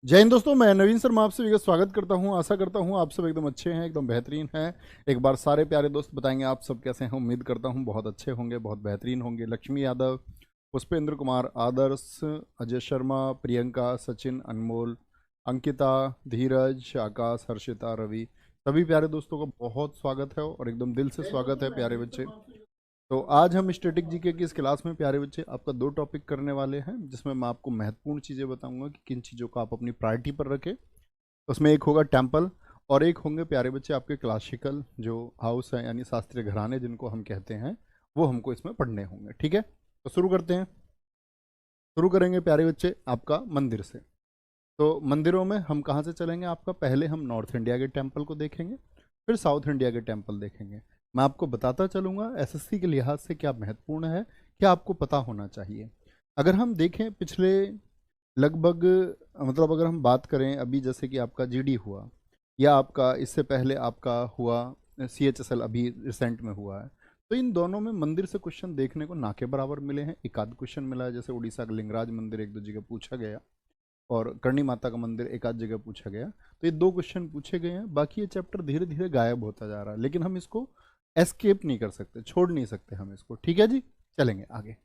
जय हिंद दोस्तों, मैं नवीन शर्मा आपसे विगत स्वागत करता हूं। आशा करता हूं आप सब एकदम अच्छे हैं, एकदम बेहतरीन हैं। एक बार सारे प्यारे दोस्त बताएंगे आप सब कैसे हैं। उम्मीद करता हूं बहुत अच्छे होंगे, बहुत बेहतरीन होंगे। लक्ष्मी यादव, पुष्पेंद्र कुमार, आदर्श, अजय शर्मा, प्रियंका, सचिन, अनमोल, अंकिता, धीरज, आकाश, हर्षिता, रवि, सभी प्यारे दोस्तों का बहुत स्वागत है और एकदम दिल से स्वागत है प्यारे बच्चे। तो आज हम स्टैटिक जीके की इस क्लास में प्यारे बच्चे आपका दो टॉपिक करने वाले हैं, जिसमें मैं आपको महत्वपूर्ण चीज़ें बताऊंगा कि किन चीज़ों को आप अपनी प्रायोरिटी पर रखें। उसमें एक होगा टेम्पल और एक होंगे प्यारे बच्चे आपके क्लासिकल जो हाउस है, यानी शास्त्रीय घराने जिनको हम कहते हैं, वो हमको इसमें पढ़ने होंगे। ठीक है, तो शुरू करते हैं। शुरू करेंगे प्यारे बच्चे आपका मंदिर से। तो मंदिरों में हम कहाँ से चलेंगे आपका, पहले हम नॉर्थ इंडिया के टेम्पल को देखेंगे, फिर साउथ इंडिया के टेम्पल देखेंगे। मैं आपको बताता चलूँगा एसएससी के लिहाज से क्या महत्वपूर्ण है, क्या आपको पता होना चाहिए। अगर हम देखें पिछले लगभग, मतलब अगर हम बात करें अभी, जैसे कि आपका जीडी हुआ या आपका इससे पहले आपका हुआ सीएचएसएल, अभी रिसेंट में हुआ है, तो इन दोनों में मंदिर से क्वेश्चन देखने को ना के बराबर मिले हैं। एक आध क्वेश्चन मिला है, जैसे उड़ीसा का लिंगराज मंदिर एक दो जगह पूछा गया और करणी माता का मंदिर एक आध जगह पूछा गया। तो ये दो क्वेश्चन पूछे गए हैं, बाकी ये चैप्टर धीरे धीरे गायब होता जा रहा है, लेकिन हम इसको एस्केप नहीं कर सकते, छोड़ नहीं सकते हम इसको। ठीक है जी, चलेंगे आगे।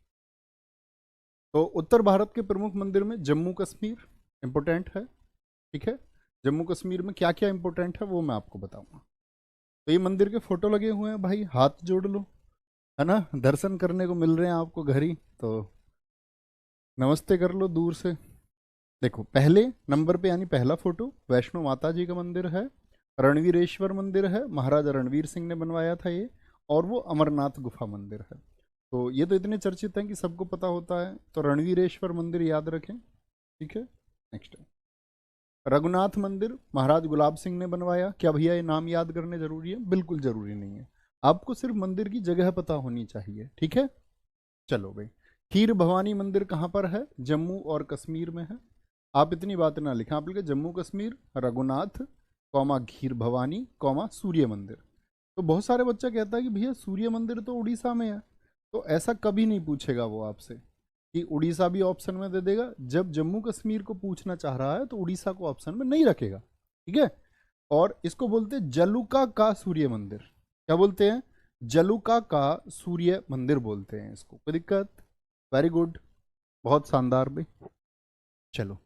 तो उत्तर भारत के प्रमुख मंदिर में जम्मू कश्मीर इंपोर्टेंट है। ठीक है, जम्मू कश्मीर में क्या क्या इंपोर्टेंट है वो मैं आपको बताऊंगा। तो ये मंदिर के फोटो लगे हुए हैं भाई, हाथ जोड़ लो, है ना, दर्शन करने को मिल रहे हैं आपको घर ही, तो नमस्ते कर लो दूर से। देखो पहले नंबर पे यानी पहला फोटो वैष्णो माता जी का मंदिर है, रणवीरेश्वर मंदिर है, महाराजा रणवीर सिंह ने बनवाया था ये, और वो अमरनाथ गुफा मंदिर है। तो ये तो इतने चर्चित हैं कि सबको पता होता है, तो रणवीरेश्वर मंदिर याद रखें। ठीक है, नेक्स्ट है रघुनाथ मंदिर, महाराज गुलाब सिंह ने बनवाया। क्या भैया ये नाम याद करने जरूरी है? बिल्कुल जरूरी नहीं है, आपको सिर्फ मंदिर की जगह पता होनी चाहिए। ठीक है, चलो भाई। खीर भवानी मंदिर कहाँ पर है? जम्मू और कश्मीर में है। आप इतनी बात ना लिखें, आप लिखे जम्मू कश्मीर, रघुनाथ, कौमा खीर भवानी, कौमा सूर्य मंदिर। तो बहुत सारे बच्चा कहता है कि भैया सूर्य मंदिर तो उड़ीसा में है। तो ऐसा कभी नहीं पूछेगा वो आपसे कि उड़ीसा भी ऑप्शन में दे देगा। जब जम्मू कश्मीर को पूछना चाह रहा है तो उड़ीसा को ऑप्शन में नहीं रखेगा। ठीक है, और इसको बोलते हैं जलुका का सूर्य मंदिर। क्या बोलते हैं? जलुका का सूर्य मंदिर बोलते हैं इसको। कोई दिक्कत? वेरी गुड, बहुत शानदार भाई। चलो,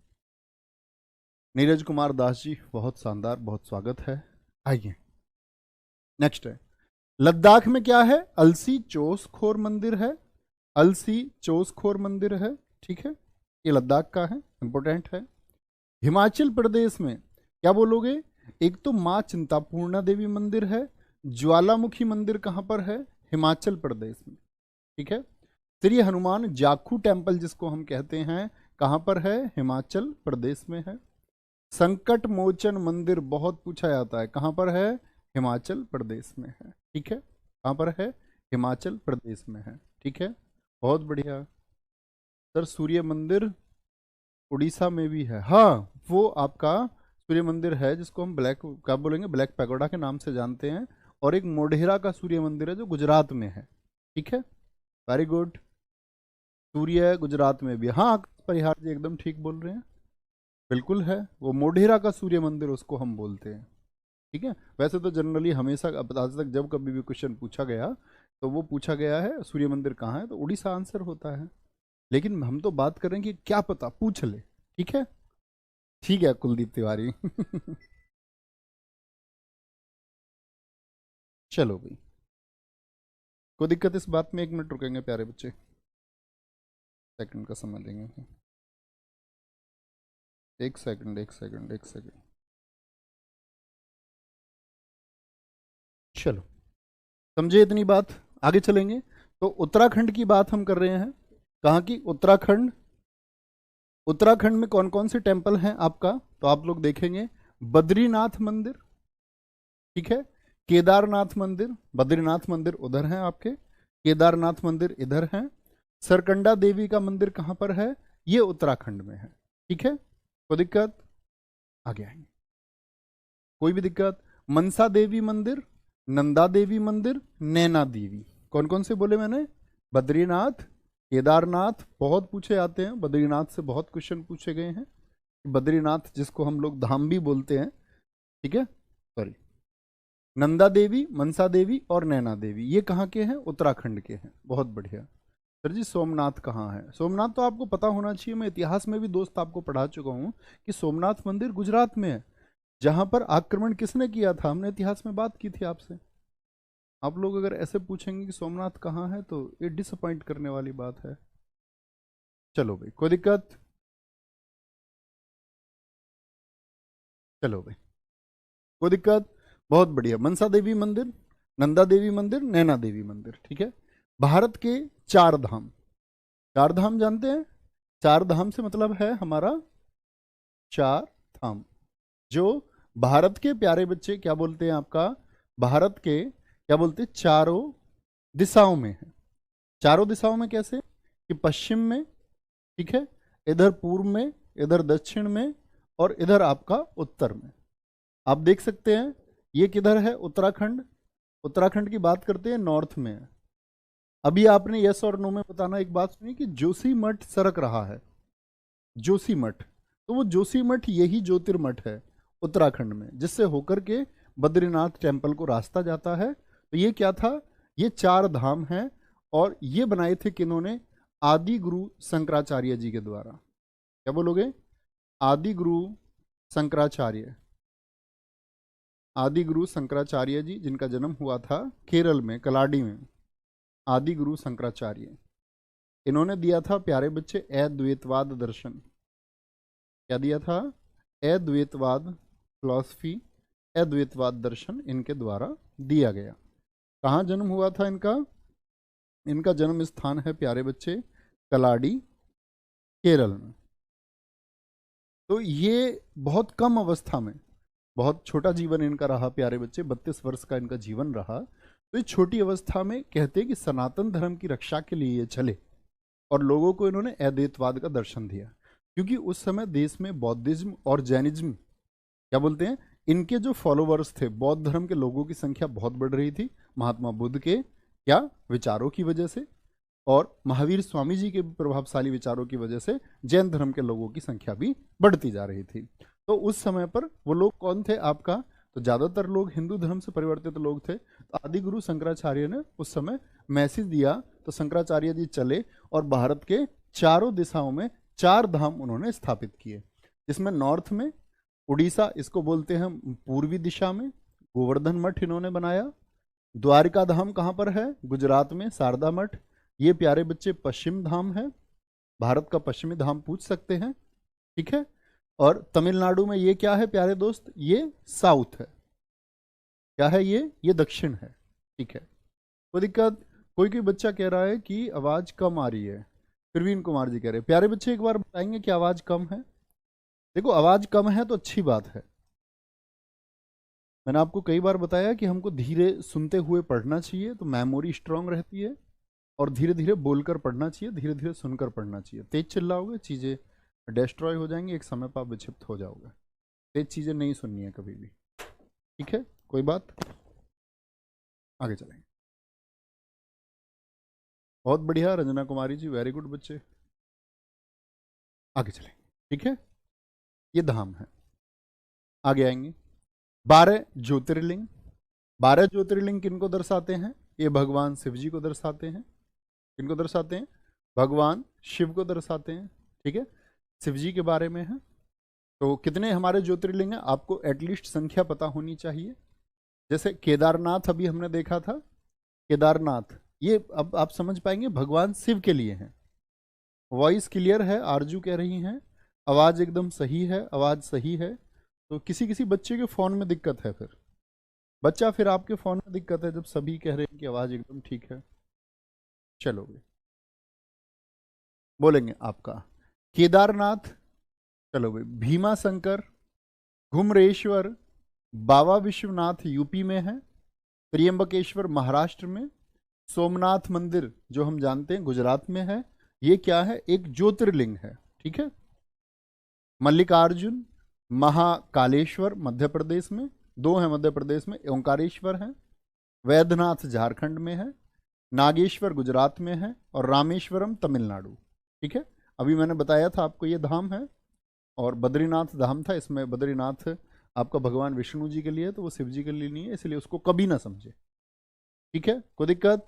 नीरज कुमार दास जी, बहुत शानदार, बहुत स्वागत है। आइए, नेक्स्ट है लद्दाख में क्या है? अलसी चोसखोर मंदिर है। अलसी चोसखोर मंदिर है। ठीक है, ये लद्दाख का है, इंपोर्टेंट है। हिमाचल प्रदेश में क्या बोलोगे? एक तो माँ चिंतापूर्णा देवी मंदिर है। ज्वालामुखी मंदिर कहाँ पर है? हिमाचल प्रदेश में। ठीक है, श्री हनुमान जाखू टेम्पल जिसको हम कहते हैं, कहाँ पर है? हिमाचल प्रदेश में है। संकट मोचन मंदिर बहुत पूछा जाता है, कहाँ पर है? हिमाचल प्रदेश में है। ठीक है, कहाँ पर है? हिमाचल प्रदेश में है। ठीक है, बहुत बढ़िया सर। सूर्य मंदिर उड़ीसा में भी है, हाँ, वो आपका सूर्य मंदिर है जिसको हम ब्लैक, क्या बोलेंगे, ब्लैक पैगोडा के नाम से जानते हैं। और एक मोढेरा का सूर्य मंदिर है जो गुजरात में है। ठीक है, वेरी गुड। सूर्य गुजरात में भी, हाँ परिहार जी एकदम ठीक बोल रहे हैं, बिल्कुल है। वो मोढेरा का सूर्य मंदिर उसको हम बोलते हैं। ठीक है, वैसे तो जनरली हमेशा अब आज तक जब कभी भी क्वेश्चन पूछा गया तो वो पूछा गया है सूर्य मंदिर कहाँ है, तो उड़ीसा आंसर होता है। लेकिन हम तो बात करें कि क्या पता, पूछ ले। ठीक है, ठीक है कुलदीप तिवारी। चलो भाई, कोई दिक्कत इस बात में? एक मिनट रुकेंगे प्यारे बच्चे, सेकंड का समय देंगे। एक सेकंड, एक सेकंड, एक सेकंड। चलो, समझे इतनी बात? आगे चलेंगे। तो उत्तराखंड की बात हम कर रहे हैं। कहाँ की? उत्तराखंड। उत्तराखंड में कौन कौन से टेम्पल हैं आपका? तो आप लोग देखेंगे बद्रीनाथ मंदिर। ठीक है, केदारनाथ मंदिर, बद्रीनाथ मंदिर उधर है आपके, केदारनाथ मंदिर इधर है। सरकंडा देवी का मंदिर कहाँ पर है? ये उत्तराखंड में है। ठीक है, कोई दिक्कत? आगे आएंगे, कोई भी दिक्कत? मनसा देवी मंदिर, नंदा देवी मंदिर, नैना देवी। कौन कौन से बोले मैंने? बद्रीनाथ, केदारनाथ बहुत पूछे आते हैं, बद्रीनाथ से बहुत क्वेश्चन पूछे गए हैं। बद्रीनाथ जिसको हम लोग धाम भी बोलते हैं, ठीक है, सॉरी, नंदा देवी, मनसा देवी और नैना देवी, ये कहाँ के हैं? उत्तराखंड के हैं। बहुत बढ़िया। सर जी सोमनाथ कहाँ है? सोमनाथ तो आपको पता होना चाहिए, मैं इतिहास में भी दोस्त आपको पढ़ा चुका हूँ कि सोमनाथ मंदिर गुजरात में है। जहां पर आक्रमण किसने किया था, हमने इतिहास में बात की थी आपसे। आप लोग अगर ऐसे पूछेंगे कि सोमनाथ कहाँ है तो ये डिसअपॉइंट करने वाली बात है। चलो भाई, कोई दिक्कत? चलो भाई, कोई दिक्कत? बहुत बढ़िया। मनसा देवी मंदिर, नंदा देवी मंदिर, नैना देवी मंदिर, ठीक है। भारत के चार धाम, चार धाम जानते हैं? चार धाम से मतलब है हमारा चार धाम, जो भारत के प्यारे बच्चे क्या बोलते हैं आपका, भारत के क्या बोलते हैं, चारों दिशाओं में है। चारों दिशाओं में कैसे कि पश्चिम में, ठीक है, इधर पूर्व में, इधर दक्षिण में और इधर आपका उत्तर में। आप देख सकते हैं ये किधर है? उत्तराखंड। उत्तराखंड की बात करते हैं, नॉर्थ में है। अभी आपने यस और नो में बताना। एक बात सुनिए कि जोशीमठ सरक रहा है, जोशीमठ, तो वो जोशीमठ यही ज्योतिर्मठ है उत्तराखंड में, जिससे होकर के बद्रीनाथ टेम्पल को रास्ता जाता है। तो ये क्या था? ये चार धाम हैं और ये बनाए थे किन्होंने? आदि गुरु शंकराचार्य जी के द्वारा। क्या बोलोगे? आदि गुरु शंकराचार्य, आदि गुरु शंकराचार्य जी, जिनका जन्म हुआ था केरल में कलाडी में। आदि गुरु शंकराचार्य, इन्होंने दिया था प्यारे बच्चे अद्वैतवाद दर्शन। क्या दिया था? अद्वैतवाद फिलॉसफी, अद्वैतवाद दर्शन इनके द्वारा दिया गया। कहाँ जन्म हुआ था इनका? इनका जन्म स्थान है प्यारे बच्चे कलाडी, केरल में। तो ये बहुत कम अवस्था में, बहुत छोटा जीवन इनका रहा प्यारे बच्चे, 32 वर्ष का इनका जीवन रहा। तो इस छोटी अवस्था में कहते हैं कि सनातन धर्म की रक्षा के लिए ये चले और लोगों को इन्होंने अद्वैतवाद का दर्शन दिया। क्योंकि उस समय देश में बौद्धिज्म और जैनिज्म, क्या बोलते हैं, इनके जो फॉलोवर्स थे, बौद्ध धर्म के लोगों की संख्या बहुत बढ़ रही थी महात्मा बुद्ध के क्या विचारों की वजह से, और महावीर स्वामी जी के प्रभावशाली विचारों की वजह से जैन धर्म के लोगों की संख्या भी बढ़ती जा रही थी। तो उस समय पर वो लोग कौन थे आपका? तो ज्यादातर लोग हिंदू धर्म से परिवर्तित लोग थे। तो आदि गुरु शंकराचार्य ने उस समय मैसेज दिया, तो शंकराचार्य जी चले और भारत के चारों दिशाओं में चार धाम उन्होंने स्थापित किए। जिसमें नॉर्थ में उड़ीसा, इसको बोलते हैं पूर्वी दिशा में, गोवर्धन मठ इन्होंने बनाया। द्वारिका धाम कहाँ पर है? गुजरात में, शारदा मठ। ये प्यारे बच्चे पश्चिम धाम है, भारत का पश्चिमी धाम पूछ सकते हैं, ठीक है। और तमिलनाडु में ये क्या है प्यारे दोस्त? ये साउथ है। क्या है ये दक्षिण है, ठीक है। कोई दिक्कत? कोई कोई बच्चा कह रहा है कि आवाज कम आ रही है। प्रवीण कुमार जी कह रहे हैं प्यारे बच्चे एक बार बताएंगे कि आवाज कम है? देखो आवाज कम है तो अच्छी बात है। मैंने आपको कई बार बताया कि हमको धीरे सुनते हुए पढ़ना चाहिए, तो मेमोरी स्ट्रांग रहती है, और धीरे धीरे बोलकर पढ़ना चाहिए, धीरे धीरे सुनकर पढ़ना चाहिए। तेज चिल्लाओगे चीज़ें डिस्ट्रॉय हो जाएंगी, एक समय पर आप विक्षिप्त हो जाओगे। तेज चीज़ें नहीं सुननी है कभी भी, ठीक है। कोई बात? आगे चलेंगे। बहुत बढ़िया रंजना कुमारी जी, वेरी गुड बच्चे। आगे चलेंगे, ठीक है। ये धाम है, आगे आएंगे। 12 ज्योतिर्लिंग। 12 ज्योतिर्लिंग किनको दर्शाते हैं? ये भगवान शिव जी को दर्शाते हैं। किनको दर्शाते हैं? भगवान शिव को दर्शाते हैं, ठीक है। शिव जी के बारे में है। तो कितने हमारे ज्योतिर्लिंग हैं आपको एटलीस्ट संख्या पता होनी चाहिए। जैसे केदारनाथ अभी हमने देखा था, केदारनाथ ये अब आप समझ पाएंगे भगवान शिव के लिए है। वॉइस क्लियर है? आरजू कह रही हैं आवाज एकदम सही है, आवाज सही है। तो किसी किसी बच्चे के फोन में दिक्कत है, फिर बच्चा, फिर आपके फोन में दिक्कत है जब सभी कह रहे हैं कि आवाज एकदम ठीक है। चलो बोलेंगे आपका केदारनाथ, चलो भाई भीमा शंकर, घुमरेश्वर, बाबा विश्वनाथ यूपी में है, त्र्यंबकेश्वर महाराष्ट्र में, सोमनाथ मंदिर जो हम जानते हैं गुजरात में है। ये क्या है? एक ज्योतिर्लिंग है, ठीक है। मल्लिकार्जुन, महाकालेश्वर मध्य प्रदेश में, दो है मध्य प्रदेश में, ओंकारेश्वर है, वैद्यनाथ झारखंड में है, नागेश्वर गुजरात में है और रामेश्वरम तमिलनाडु, ठीक है। अभी मैंने बताया था आपको ये धाम है। और बद्रीनाथ धाम था, इसमें बद्रीनाथ आपका भगवान विष्णु जी के लिए है, तो वो शिव जी के लिए नहीं है, इसलिए उसको कभी ना समझे। ठीक है, कोई दिक्कत?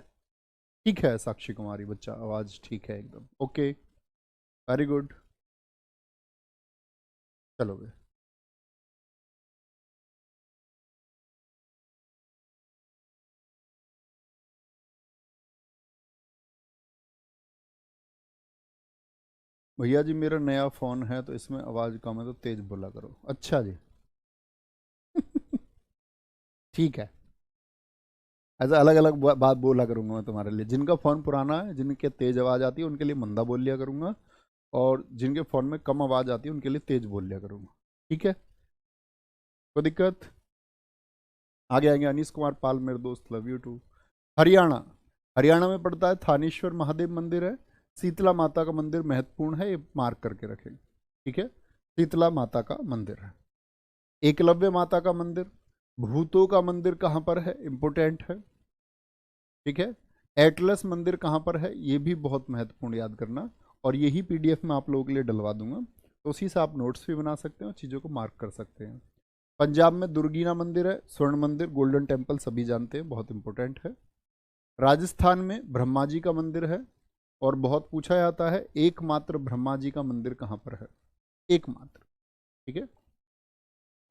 ठीक है साक्षी कुमारी बच्चा, आवाज ठीक है एकदम ओके, वेरी गुड। चलो बे। भैया जी मेरा नया फोन है तो इसमें आवाज कम है तो तेज बोला करो। अच्छा जी। ठीक है, ऐसा अलग अलग बात बोला करूंगा मैं तुम्हारे लिए। जिनका फ़ोन पुराना है, जिनके तेज़ आवाज़ आती है, उनके लिए मंदा बोल लिया करूंगा, और जिनके फ़ोन में कम आवाज़ आती है उनके लिए तेज़ बोल लिया करूंगा। ठीक है, कोई दिक्कत? आगे आएंगे अनीस कुमार पाल, मेरे दोस्त, love you too. Haryana, Haryana में पड़ता है थानेश्वर महादेव मंदिर है, शीतला माता का मंदिर महत्वपूर्ण है, ये मार्क करके रखें। ठीक है, शीतला माता का मंदिर है। एकलव्य माता का मंदिर, भूतों का मंदिर कहाँ पर है, इंपोर्टेंट है। ठीक है, एटलस मंदिर कहाँ पर है, ये भी बहुत महत्वपूर्ण, याद करना। और यही पीडीएफ में आप लोगों के लिए डलवा दूंगा, तो उसी से आप नोट्स भी बना सकते हैं और चीज़ों को मार्क कर सकते हैं। पंजाब में दुर्गीना मंदिर है, स्वर्ण मंदिर, गोल्डन टेम्पल सभी जानते हैं, बहुत इंपॉर्टेंट है। राजस्थान में ब्रह्मा जी का मंदिर है, और बहुत पूछा जाता है एकमात्र ब्रह्मा जी का मंदिर कहाँ पर है, एकमात्र। ठीक है,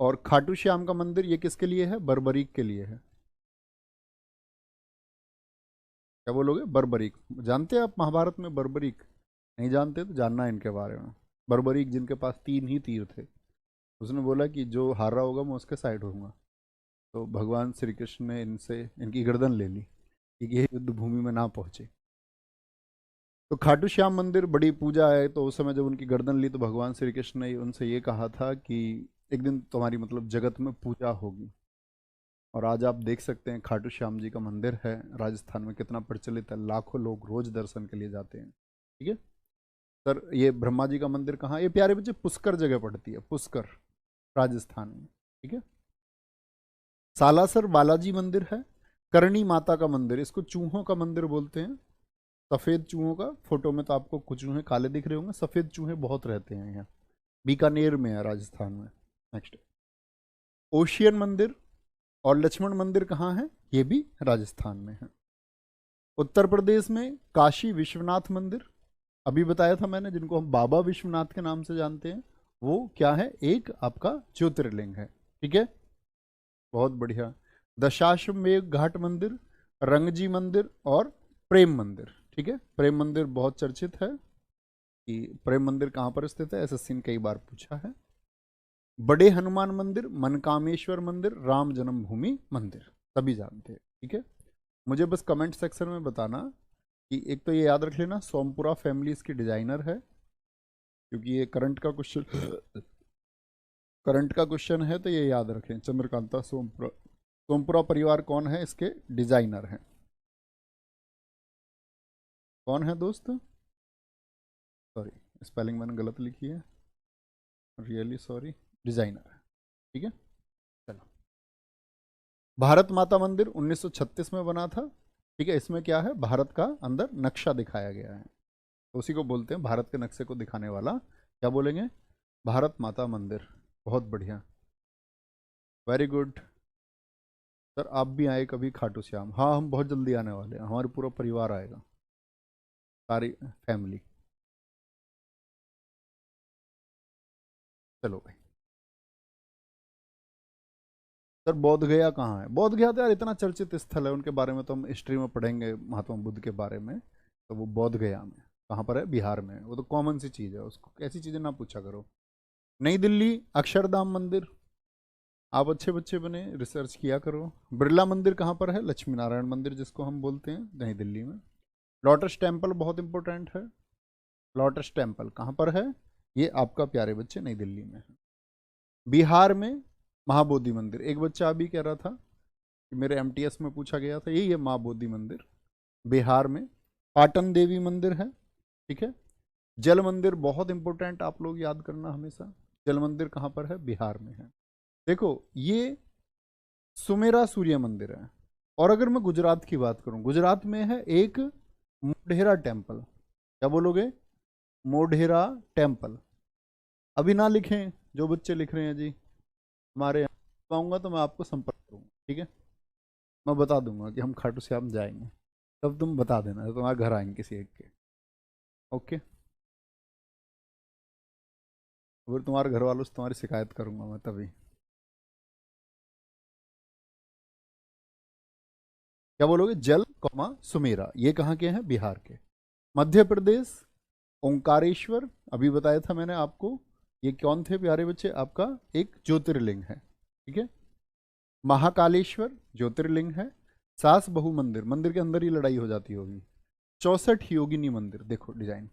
और खाटू श्याम का मंदिर ये किसके लिए है, बर्बरीक के लिए है। क्या बोलोगे, बर्बरीक? जानते हैं आप महाभारत में बर्बरीक? नहीं जानते तो जानना है इनके बारे में। बर्बरीक जिनके पास 3 ही तीर थे, उसने बोला कि जो हारा होगा मैं उसके साइड होऊंगा, तो भगवान श्री कृष्ण ने इनसे इनकी गर्दन ले ली कि ये युद्ध भूमि में ना पहुंचे। तो खाटू श्याम मंदिर बड़ी पूजा है, तो उस समय जब उनकी गर्दन ली तो भगवान श्री कृष्ण ने उनसे ये कहा था कि एक दिन तुम्हारी मतलब जगत में पूजा होगी। और आज आप देख सकते हैं खाटू श्याम जी का मंदिर है राजस्थान में, कितना प्रचलित है, लाखों लोग रोज दर्शन के लिए जाते हैं। ठीक है सर, ये ब्रह्मा जी का मंदिर कहाँ, ये प्यारे बच्चे पुष्कर जगह पड़ती है, पुष्कर, राजस्थान में। ठीक है, सालासर बालाजी मंदिर है, करणी माता का मंदिर, इसको चूहों का मंदिर बोलते हैं, सफेद चूहों का। फोटो में तो आपको कुछ चूहे काले दिख रहे होंगे, सफेद चूहे बहुत रहते हैं यहाँ, बीकानेर में है, राजस्थान में। नेक्स्ट, ओशियन मंदिर और लक्ष्मण मंदिर कहाँ है, ये भी राजस्थान में है। उत्तर प्रदेश में काशी विश्वनाथ मंदिर, अभी बताया था मैंने, जिनको हम बाबा विश्वनाथ के नाम से जानते हैं, वो क्या है, एक आपका ज्योतिर्लिंग है। ठीक है, बहुत बढ़िया। दशाश्वमेध घाट मंदिर, रंगजी मंदिर और प्रेम मंदिर। ठीक है, प्रेम मंदिर बहुत चर्चित है कि प्रेम मंदिर कहाँ पर स्थित है, एसएससी ने कई बार पूछा है। बड़े हनुमान मंदिर, मनकामेश्वर मंदिर, राम जन्मभूमि मंदिर, सभी जानते हैं। ठीक है, मुझे बस कमेंट सेक्शन में बताना कि एक तो ये याद रख लेना सोमपुरा फैमिली इसकी डिजाइनर है, क्योंकि ये करंट का क्वेश्चन है, तो ये याद रखें, चंद्रकांता सोमपुरा, सोमपुरा परिवार कौन है, इसके डिजाइनर हैं। कौन है दोस्त, सॉरी स्पेलिंग मैंने गलत लिखी है, रियली सॉरी, डिजाइनर है। ठीक है, चलो। भारत माता मंदिर 1936 में बना था। ठीक है, इसमें क्या है, भारत का अंदर नक्शा दिखाया गया है, तो उसी को बोलते हैं भारत के नक्शे को दिखाने वाला, क्या बोलेंगे, भारत माता मंदिर। बहुत बढ़िया, वेरी गुड। सर आप भी आए कभी खाटू श्याम? हाँ हम बहुत जल्दी आने वाले हैं, हमारे पूरा परिवार आएगा, सारी फैमिली। चलो भाई। सर बोध गया कहाँ है? बोध गया तो यार इतना चर्चित स्थल है, उनके बारे में तो हम हिस्ट्री में पढ़ेंगे, महात्मा बुद्ध के बारे में, तो वो बोध गया में कहाँ पर है, बिहार में है, वो तो कॉमन सी चीज़ है, उसको ऐसी चीज़ें ना पूछा करो। नई दिल्ली अक्षरधाम मंदिर, आप अच्छे बच्चे बने, रिसर्च किया करो। बिरला मंदिर कहाँ पर है, लक्ष्मी नारायण मंदिर जिसको हम बोलते हैं, नई दिल्ली में। लोटस टेम्पल बहुत इंपॉर्टेंट है, लोटस टेम्पल कहाँ पर है, ये आपका प्यारे बच्चे नई दिल्ली में है। बिहार में महाबोधि मंदिर, एक बच्चा अभी कह रहा था कि मेरे एमटीएस में पूछा गया था, यही है महाबोधि मंदिर, बिहार में। पाटन देवी मंदिर है। ठीक है, जल मंदिर बहुत इंपॉर्टेंट, आप लोग याद करना हमेशा, जल मंदिर कहाँ पर है, बिहार में है। देखो ये सुमेरा सूर्य मंदिर है। और अगर मैं गुजरात की बात करूं, गुजरात में है एक मोढेरा टेम्पल, क्या बोलोगे, मोढेरा टेम्पल। अभी ना लिखें जो बच्चे लिख रहे हैं जी, हमारे यहाँ आऊँगा तो मैं आपको संपर्क करूँगा, ठीक है। मैं बता दूंगा कि हम खाटू श्याम जाएंगे, तब तुम बता देना, तो तुम्हारे घर आएंगे किसी एक के। ओके। फिर तुम्हारे घर वालों से तुम्हारी शिकायत करूंगा मैं तभी। क्या बोलोगे? जल कौमा सुमेरा, ये कहाँ के हैं? बिहार के। मध्य प्रदेश ओंकारेश्वर, अभी बताया था मैंने आपको, ये कौन थे प्यारे बच्चे? आपका एक ज्योतिर्लिंग है, ठीक है। महाकालेश्वर ज्योतिर्लिंग है। सास बहु मंदिर, मंदिर के अंदर ही लड़ाई हो जाती होगी। 64 योगिनी मंदिर, देखो डिजाइन।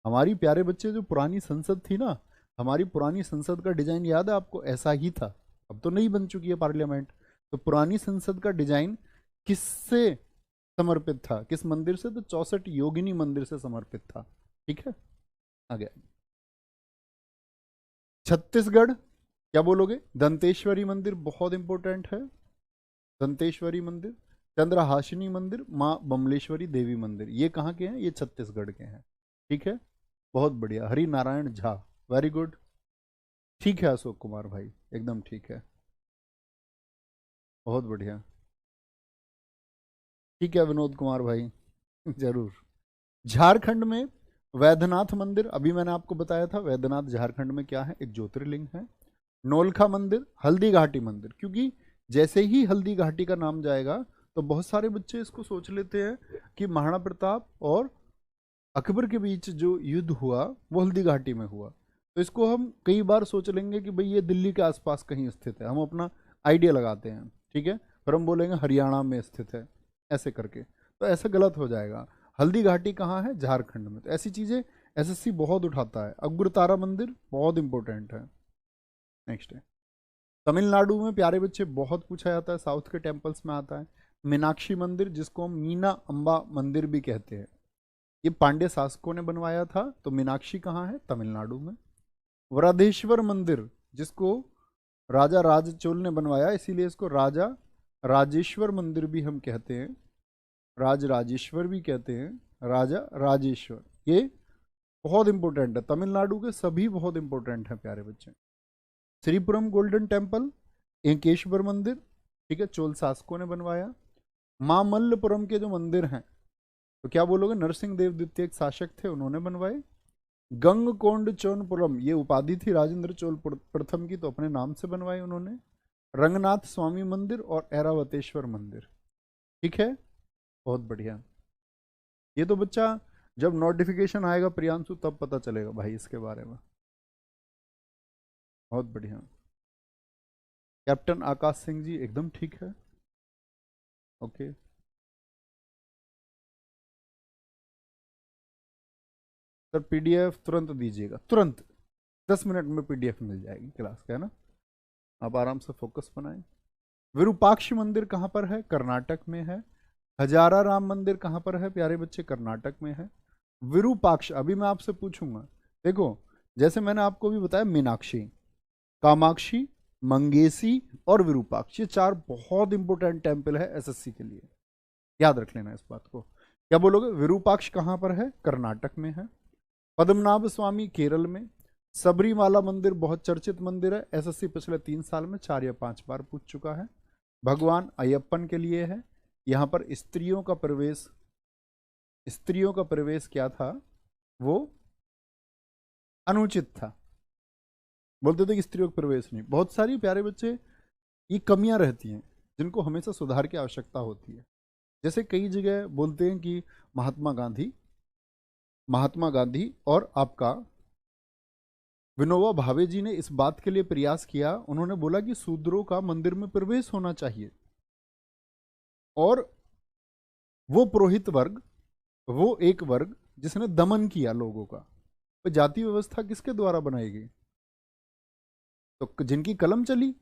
हमारी प्यारे बच्चे जो पुरानी संसद थी ना, हमारी पुरानी संसद का डिजाइन याद है आपको? ऐसा ही था। अब तो नहीं बन चुकी है पार्लियामेंट। तो पुरानी संसद का डिजाइन किससे समर्पित था? किस मंदिर से? तो 64 योगिनी मंदिर से समर्पित था, ठीक है। आगे छत्तीसगढ़, क्या बोलोगे? दंतेश्वरी मंदिर बहुत इंपॉर्टेंट है। दंतेश्वरी मंदिर। चंद्रहासिनी मंदिर, माँ बमलेश्वरी देवी मंदिर, ये कहाँ के हैं? ये छत्तीसगढ़ के हैं, ठीक है। बहुत बढ़िया, हरि नारायण झा, वेरी गुड। ठीक है अशोक कुमार भाई, एकदम ठीक है, बहुत बढ़िया। ठीक है विनोद कुमार भाई जरूर। झारखंड में वैद्यनाथ मंदिर, अभी मैंने आपको बताया था वैद्यनाथ झारखंड में क्या है? एक ज्योतिर्लिंग है। नोलखा मंदिर, हल्दी घाटी मंदिर, क्योंकि जैसे ही हल्दी घाटी का नाम जाएगा तो बहुत सारे बच्चे इसको सोच लेते हैं कि महाराणा प्रताप और अकबर के बीच जो युद्ध हुआ वो हल्दी घाटी में हुआ। तो इसको हम कई बार सोच लेंगे कि भाई ये दिल्ली के आसपास कहीं स्थित है, हम अपना आइडिया लगाते हैं, ठीक है। फिर हम बोलेंगे हरियाणा में स्थित है, ऐसे करके, तो ऐसा गलत हो जाएगा। हल्दी घाटी कहाँ है? झारखंड में। तो ऐसी चीज़ें एसएससी बहुत उठाता है। अग्रतारा मंदिर बहुत इंपॉर्टेंट है। नेक्स्ट है तमिलनाडु में प्यारे बच्चे बहुत पूछा जाता है, साउथ के टेम्पल्स में आता है। मीनाक्षी मंदिर, जिसको हम मीना अम्बा मंदिर भी कहते हैं, ये पांड्य शासकों ने बनवाया था। तो मीनाक्षी कहाँ है? तमिलनाडु में। वृद्धेश्वर मंदिर, जिसको राजा राजचोल ने बनवाया, इसीलिए इसको राजा राजेश्वर मंदिर भी हम कहते हैं, राज राजेश्वर भी कहते हैं, राजा राजेश्वर। ये बहुत इंपॉर्टेंट है, तमिलनाडु के सभी बहुत इंपॉर्टेंट हैं प्यारे बच्चे। श्रीपुरम गोल्डन टेम्पल, एंकेश्वर मंदिर, ठीक है, चोल शासकों ने बनवाया। मामल्लपुरम के जो मंदिर हैं, तो क्या बोलोगे? नरसिंह देव द्वितीय एक शासक थे, उन्होंने बनवाए। गंगकोंड चोलपुरम, ये उपाधि थी राजेंद्र चोल प्रथम की, तो अपने नाम से बनवाए उन्होंने। रंगनाथ स्वामी मंदिर और ऐरावतेश्वर मंदिर, ठीक है, बहुत बढ़िया। ये तो बच्चा जब नोटिफिकेशन आएगा प्रियांशु तब पता चलेगा भाई इसके बारे में। बहुत बढ़िया। कैप्टन आकाश सिंह जी एकदम ठीक है, ओके। सर पीडीएफ तुरंत दीजिएगा, तुरंत 10 मिनट में पीडीएफ मिल जाएगी क्लास का, है ना। आप आराम से फोकस बनाएं। विरूपाक्ष मंदिर कहाँ पर है? कर्नाटक में है। हजारा राम मंदिर कहाँ पर है प्यारे बच्चे? कर्नाटक में है। विरूपाक्ष, अभी मैं आपसे पूछूंगा, देखो जैसे मैंने आपको भी बताया, मीनाक्षी, कामाक्षी, मंगेशी और विरूपाक्ष, ये 4 बहुत इंपॉर्टेंट टेम्पल है एसएससी के लिए, याद रख लेना इस बात को। क्या बोलोगे? विरूपाक्ष कहाँ पर है? कर्नाटक में है। पद्मनाभ स्वामी केरल में। सबरीमाला मंदिर बहुत चर्चित मंदिर है, एसएससी पिछले 3 साल में 4 या 5 बार पूछ चुका है। भगवान अयप्पन के लिए है। यहाँ पर स्त्रियों का प्रवेश क्या था? वो अनुचित था, बोलते थे कि स्त्रियों का प्रवेश नहीं। बहुत सारी प्यारे बच्चे ये कमियां रहती हैं जिनको हमेशा सुधार की आवश्यकता होती है। जैसे कई जगह बोलते हैं कि महात्मा गांधी और आपका विनोबा भावे जी ने इस बात के लिए प्रयास किया, उन्होंने बोला कि शूद्रों का मंदिर में प्रवेश होना चाहिए, और वो पुरोहित वर्ग, वो एक वर्ग जिसने दमन किया लोगों का, तो जाति व्यवस्था किसके द्वारा बनाई गई? तो जिनकी कलम चली,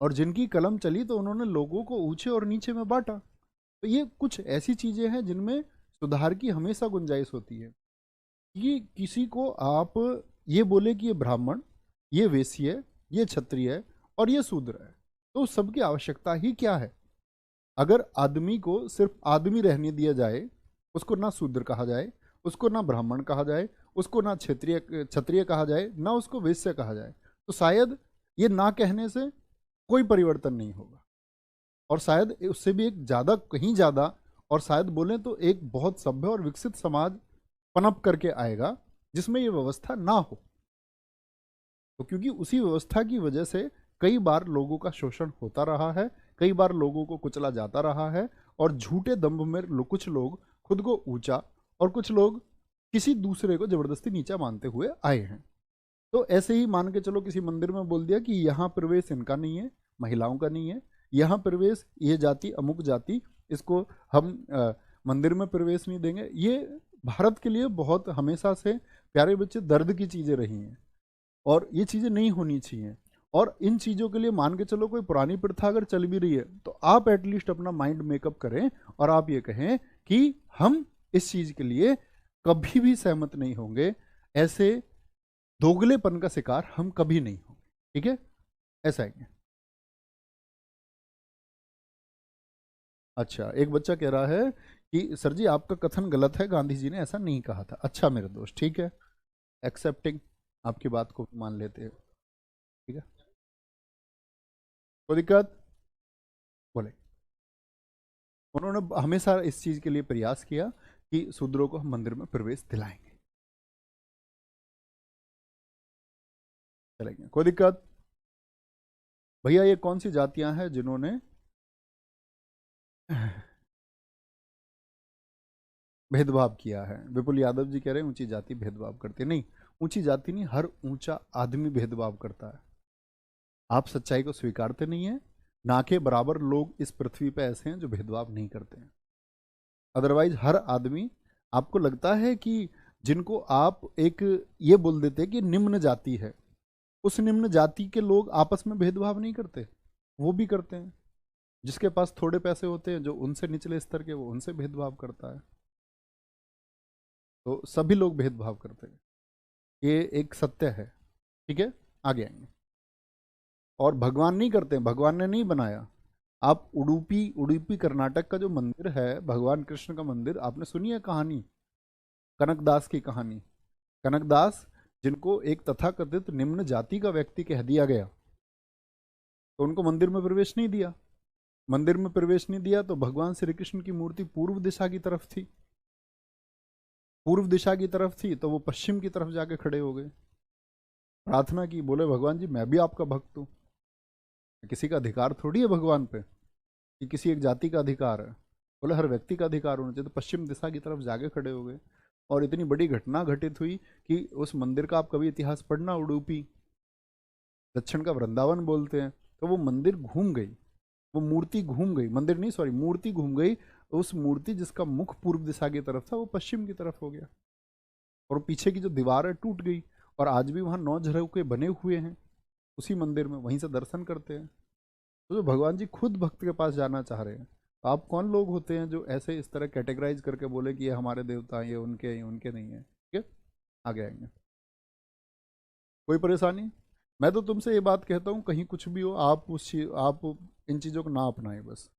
और जिनकी कलम चली तो उन्होंने लोगों को ऊंचे और नीचे में बांटा। तो ये कुछ ऐसी चीजें हैं जिनमें सुधार की हमेशा गुंजाइश होती है। कि किसी को आप ये बोले कि ये ब्राह्मण, ये वेश्य, ये क्षत्रिय और ये शूद्र है, तो सबकी आवश्यकता ही क्या है? अगर आदमी को सिर्फ आदमी रहने दिया जाए, उसको ना शूद्र कहा जाए, उसको ना ब्राह्मण कहा जाए, उसको ना क्षेत्रीय क्षत्रिय कहा जाए, ना उसको वैश्य कहा जाए, तो शायद ये ना कहने से कोई परिवर्तन नहीं होगा, और शायद उससे भी एक ज़्यादा, कहीं ज़्यादा, और शायद बोलें तो एक बहुत सभ्य और विकसित समाज पनप करके आएगा जिसमें ये व्यवस्था ना हो। तो क्योंकि उसी व्यवस्था की वजह से कई बार लोगों का शोषण होता रहा है, कई बार लोगों को कुचला जाता रहा है, और झूठे दंभ में कुछ लोग खुद को ऊंचा और कुछ लोग किसी दूसरे को जबरदस्ती नीचा मानते हुए आए हैं। तो ऐसे ही मान के चलो किसी मंदिर में बोल दिया कि यहाँ प्रवेश इनका नहीं है, महिलाओं का नहीं है, यहाँ प्रवेश ये जाति अमुक जाति, इसको हम मंदिर में प्रवेश नहीं देंगे। ये भारत के लिए बहुत हमेशा से प्यारे बच्चे दर्द की चीज़ें रही हैं, और ये चीज़ें नहीं होनी चाहिए। और इन चीज़ों के लिए मान के चलो कोई पुरानी प्रथा अगर चल भी रही है तो आप एटलीस्ट अपना माइंड मेकअप करें और आप ये कहें कि हम इस चीज़ के लिए कभी भी सहमत नहीं होंगे, ऐसे दोगलेपन का शिकार हम कभी नहीं होंगे। ठीक है, ऐसा है। अच्छा, एक बच्चा कह रहा है कि सर जी आपका कथन गलत है, गांधी जी ने ऐसा नहीं कहा था। अच्छा मेरे दोस्त, ठीक है, एक्सेप्टिंग, आपकी बात को मान लेते हैं। ठीक है, कोई दिक्कत? बोले, उन्होंने हमेशा इस चीज के लिए प्रयास किया कि शूद्रों को हम मंदिर में प्रवेश दिलाएंगे। चलेंगे, कोई दिक्कत? भैया ये कौन सी जातियां हैं जिन्होंने भेदभाव किया है? विपुल यादव जी कह रहे हैं ऊंची जाति भेदभाव करती है। नहीं, ऊंची जाति नहीं, हर ऊंचा आदमी भेदभाव करता है। आप सच्चाई को स्वीकारते नहीं है। ना के बराबर लोग इस पृथ्वी पे ऐसे हैं जो भेदभाव नहीं करते हैं। अदरवाइज हर आदमी, आपको लगता है कि जिनको आप एक ये बोल देते हैं कि निम्न जाति है, उस निम्न जाति के लोग आपस में भेदभाव नहीं करते? वो भी करते हैं। जिसके पास थोड़े पैसे होते हैं, जो उनसे निचले स्तर के, वो उनसे भेदभाव करता है। तो सभी लोग भेदभाव करते हैं, ये एक सत्य है। ठीक है, आगे आएंगे। और भगवान नहीं करते हैं, भगवान ने नहीं बनाया। आप उडुपी, उडुपी कर्नाटक का जो मंदिर है भगवान कृष्ण का मंदिर, आपने सुनी है कहानी, कनकदास की कहानी? कनकदास, जिनको एक तथाकथित निम्न जाति का व्यक्ति कह दिया गया, तो उनको मंदिर में प्रवेश नहीं दिया। मंदिर में प्रवेश नहीं दिया तो भगवान श्री कृष्ण की मूर्ति पूर्व दिशा की तरफ थी, पूर्व दिशा की तरफ थी, तो वो पश्चिम की तरफ जाके खड़े हो गए, प्रार्थना की, बोले भगवान जी मैं भी आपका भक्त हूँ। किसी का अधिकार थोड़ी है भगवान पे कि किसी एक जाति का अधिकार है, बोले हर व्यक्ति का अधिकार होना चाहिए। तो पश्चिम दिशा की तरफ जाके खड़े हो गए, और इतनी बड़ी घटना घटित हुई कि उस मंदिर का आप कभी इतिहास पढ़ना, उडुपी दक्षिण का वृंदावन बोलते हैं, तो वो मंदिर घूम गई, वो मूर्ति घूम गई, मंदिर नहीं सॉरी मूर्ति घूम गई। उस मूर्ति जिसका मुख पूर्व दिशा की तरफ था वो पश्चिम की तरफ हो गया, और पीछे की जो दीवार है टूट गई, और आज भी वहाँ 9 झरोखे बने हुए हैं उसी मंदिर में, वहीं से दर्शन करते हैं। तो जो भगवान जी खुद भक्त के पास जाना चाह रहे हैं, तो आप कौन लोग होते हैं जो ऐसे इस तरह कैटेगराइज करके बोले कि ये हमारे देवता हैं, ये उनके नहीं है? ठीक है, आगे आएंगे। कोई परेशानी? मैं तो तुमसे ये बात कहता हूँ, कहीं कुछ भी हो आप उस चीज, आप इन चीज़ों को ना अपनाएं बस।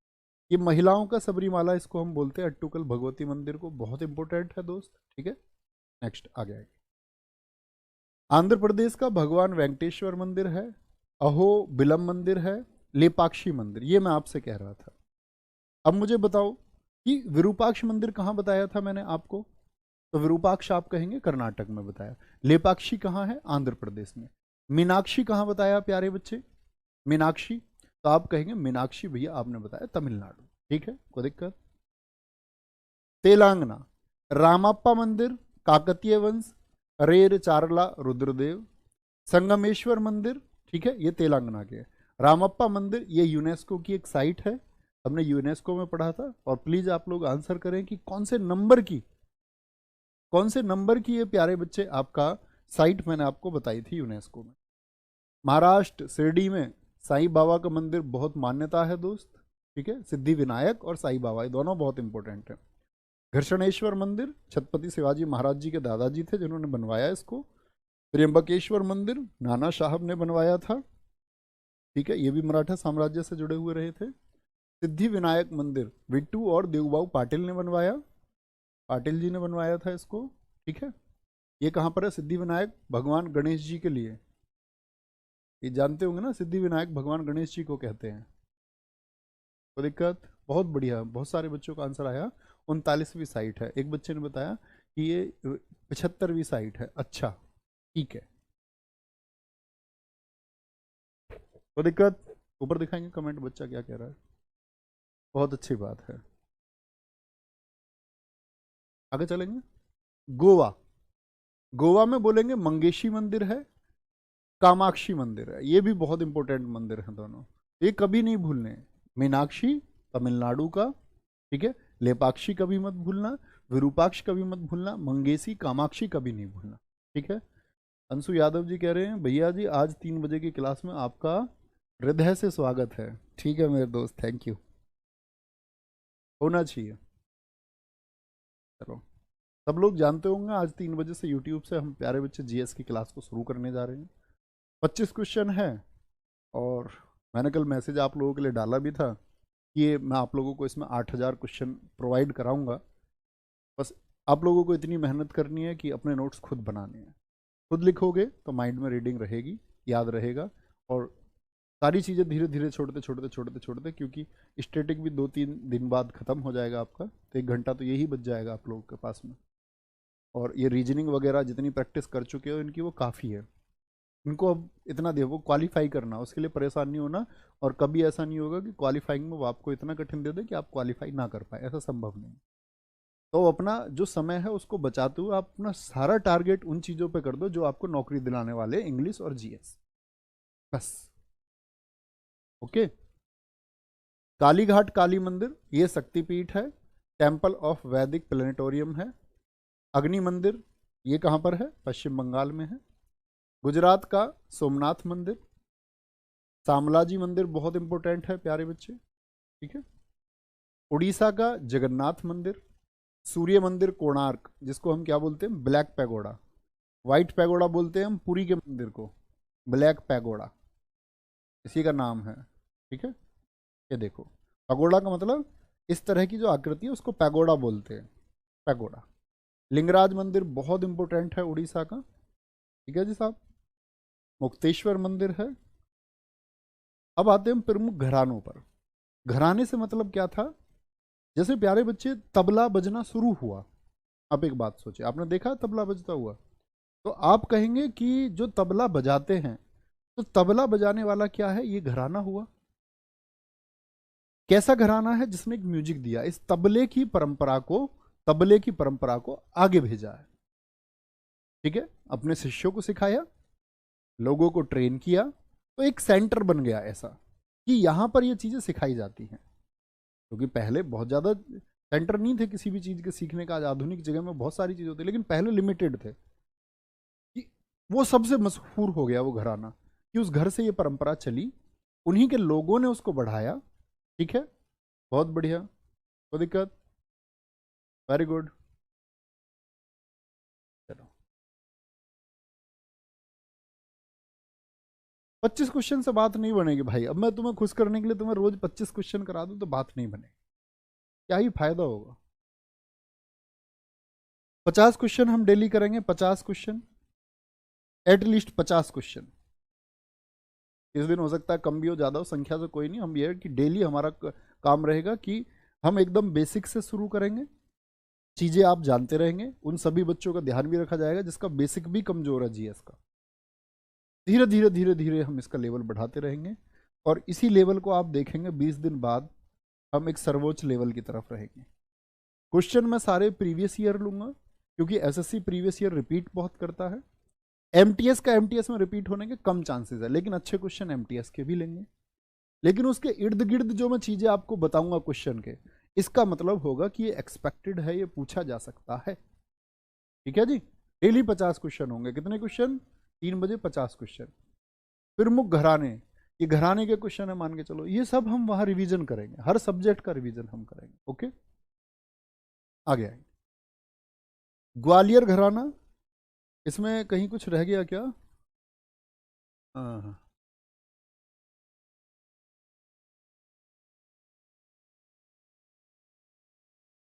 ये महिलाओं का सबरीमाला, इसको हम बोलते हैं अट्टुकल भगवती मंदिर को, बहुत इंपॉर्टेंट है दोस्त। ठीक है, नेक्स्ट आगे आएंगे। आंध्र प्रदेश का भगवान वेंकटेश्वर मंदिर है, अहो बिलम मंदिर है, लेपाक्षी मंदिर, ये मैं आपसे कह रहा था। अब मुझे बताओ कि विरूपाक्ष मंदिर कहाँ बताया था मैंने आपको? तो विरूपाक्ष आप कहेंगे कर्नाटक में बताया। लेपाक्षी कहाँ है? आंध्र प्रदेश में। मीनाक्षी कहाँ बताया प्यारे बच्चे? मीनाक्षी, तो आप कहेंगे मीनाक्षी भैया आपने बताया तमिलनाडु। ठीक है, कोई दिक्कत? तेलंगाना, रामप्पा मंदिर, काकतीय वंश, रेर चारला रुद्रदेव, संगमेश्वर मंदिर। ठीक है, ये तेलंगाना के। रामप्पा मंदिर ये यूनेस्को की एक साइट है, हमने यूनेस्को में पढ़ा था। और प्लीज आप लोग आंसर करें कि कौन से नंबर की, कौन से नंबर की ये प्यारे बच्चे आपका साइट मैंने आपको बताई थी यूनेस्को में। महाराष्ट्र शिरडी में साईं बाबा का मंदिर बहुत मान्यता है दोस्त। ठीक है, सिद्धि विनायक और साईं बाबा ये दोनों बहुत इंपॉर्टेंट है। घर्षणेश्वर मंदिर छत्रपति शिवाजी महाराज जी के दादाजी थे जिन्होंने बनवाया इसको। त्र्यंबकेश्वर मंदिर नाना साहब ने बनवाया था। ठीक है, ये भी मराठा साम्राज्य से जुड़े हुए रहे थे। सिद्धि विनायक मंदिर विट्टू और देवबाबू पाटिल ने बनवाया, पाटिल जी ने बनवाया था इसको। ठीक है, ये कहाँ पर है? सिद्धि विनायक भगवान गणेश जी के लिए। ये जानते होंगे ना, सिद्धि विनायक भगवान गणेश जी को कहते हैं। कोई दिक्कत? बहुत बढ़िया, बहुत सारे बच्चों का आंसर आया। 39वीं साइट है। एक बच्चे ने बताया कि ये 75वीं साइट है। अच्छा, ठीक है। कोई दिक्कत? ऊपर दिखाएंगे कमेंट बच्चा क्या कह रहा है। बहुत अच्छी बात है। आगे चलेंगे। गोवा। गोवा में बोलेंगे मंगेशी मंदिर है, कामाक्षी मंदिर है। ये भी बहुत इंपॉर्टेंट मंदिर है दोनों, ये कभी नहीं भूलने। मीनाक्षी तमिलनाडु का, ठीक है। लेपाक्षी कभी मत भूलना, विरूपाक्ष कभी मत भूलना, मंगेशी कामाक्षी कभी नहीं भूलना, ठीक है। अंशु यादव जी कह रहे हैं भैया जी आज 3 बजे की क्लास में आपका हृदय से स्वागत है। ठीक है मेरे दोस्त, थैंक यू। होना चाहिए। चलो, सब लोग जानते होंगे आज 3 बजे से यूट्यूब से हम प्यारे बच्चे जीएस की क्लास को शुरू करने जा रहे हैं। 25 क्वेश्चन है। और मैंने कल मैसेज आप लोगों के लिए डाला भी था कि ये मैं आप लोगों को इसमें 8,000 क्वेश्चन प्रोवाइड कराऊंगा। बस आप लोगों को इतनी मेहनत करनी है कि अपने नोट्स खुद बनाने हैं। खुद लिखोगे तो माइंड में रीडिंग रहेगी, याद रहेगा। और सारी चीज़ें धीरे धीरे छोड़ते छोड़ते छोड़ते छोड़ते, क्योंकि स्टैटिक भी 2-3 दिन बाद ख़त्म हो जाएगा आपका, तो 1 घंटा तो यही बच जाएगा आप लोगों के पास में। और ये रीजनिंग वगैरह जितनी प्रैक्टिस कर चुके हो इनकी वो काफ़ी है। इनको अब इतना दे, वो क्वालिफाई करना, उसके लिए परेशान नहीं होना। और कभी ऐसा नहीं होगा कि क्वालिफाइंग में वो आपको इतना कठिन दे दे कि आप क्वालिफाई ना कर पाए, ऐसा संभव नहीं। तो अपना जो समय है उसको बचाते हुए आप अपना सारा टारगेट उन चीज़ों पे कर दो जो आपको नौकरी दिलाने वाले, इंग्लिश और जीएस, बस। ओके। कालीघाट काली मंदिर ये शक्तिपीठ है, टेम्पल ऑफ वैदिक प्लेनेटोरियम है। अग्नि मंदिर ये कहाँ पर है? पश्चिम बंगाल में है। गुजरात का सोमनाथ मंदिर। शामलाजी मंदिर बहुत इंपॉर्टेंट है प्यारे बच्चे, ठीक है। उड़ीसा का जगन्नाथ मंदिर। सूर्य मंदिर कोणार्क, जिसको हम क्या बोलते हैं? Black pagoda. व्हाइट पैगोडा बोलते हैं हम पुरी के मंदिर को, ब्लैक पैगोडा इसी का नाम है, ठीक है। ये देखो, पैगोडा का मतलब इस तरह की जो आकृति है उसको पैगोडा बोलते हैं, पैगोडा। लिंगराज मंदिर बहुत इंपॉर्टेंट है उड़ीसा का, ठीक है जी साहब। मुक्तेश्वर मंदिर है। अब आते हैं प्रमुख घरानों पर। घराने से मतलब क्या था? जैसे प्यारे बच्चे तबला बजना शुरू हुआ, आप एक बात सोचिए, आपने देखा तबला बजता हुआ? तो आप कहेंगे कि जो तबला बजाते हैं, तो तबला बजाने वाला क्या है? ये घराना हुआ। कैसा घराना है? जिसने एक म्यूजिक दिया, इस तबले की परंपरा को आगे भेजा है, ठीक है। अपने शिष्यों को सिखाया, लोगों को ट्रेन किया, तो एक सेंटर बन गया ऐसा कि यहां पर ये चीजें सिखाई जाती हैं। क्योंकि पहले बहुत ज़्यादा सेंटर नहीं थे किसी भी चीज़ के सीखने का। आज आधुनिक जगह में बहुत सारी चीज़ होती है, लेकिन पहले लिमिटेड थे। कि वो सबसे मशहूर हो गया वो घराना, कि उस घर से ये परंपरा चली, उन्हीं के लोगों ने उसको बढ़ाया, ठीक है। बहुत बढ़िया, कोई दिक्कत? Very good. चलो, 25 क्वेश्चन से बात नहीं बनेगी भाई। अब मैं तुम्हें खुश करने के लिए तुम्हें रोज 25 क्वेश्चन करा दूं तो बात नहीं बनेगी, क्या ही फायदा होगा। 50 क्वेश्चन हम डेली करेंगे, 50 क्वेश्चन, एटलीस्ट 50 क्वेश्चन। इस दिन हो सकता है कम भी हो, ज़्यादा हो, संख्या से कोई नहीं। हम ये है कि डेली हमारा काम रहेगा कि हम एकदम बेसिक से शुरू करेंगे, चीज़ें आप जानते रहेंगे। उन सभी बच्चों का ध्यान भी रखा जाएगा जिसका बेसिक भी कमजोर है जीएस का। धीरे धीरे धीरे धीरे हम इसका लेवल बढ़ाते रहेंगे, और इसी लेवल को आप देखेंगे 20 दिन बाद हम एक सर्वोच्च लेवल की तरफ रहेंगे। क्वेश्चन मैं सारे प्रीवियस ईयर लूंगा, क्योंकि एसएससी प्रीवियस ईयर रिपीट बहुत करता है। एमटीएस का एमटीएस में रिपीट होने के कम चांसेस है, लेकिन अच्छे क्वेश्चन एमटीएस के भी लेंगे। लेकिन उसके इर्द गिर्द जो मैं चीजें आपको बताऊंगा क्वेश्चन के, इसका मतलब होगा कि ये एक्सपेक्टेड है, ये पूछा जा सकता है, ठीक है जी। डेली 50 क्वेश्चन होंगे। कितने क्वेश्चन? 3 बजे 50 क्वेश्चन। फिर मुख घराने, ये घराने के क्वेश्चन है, मान के चलो ये सब हम वहां रिवीजन करेंगे, हर सब्जेक्ट का रिवीजन हम करेंगे, ओके। आगे आएंगे। ग्वालियर घराना, इसमें कहीं कुछ रह गया क्या? हाँ।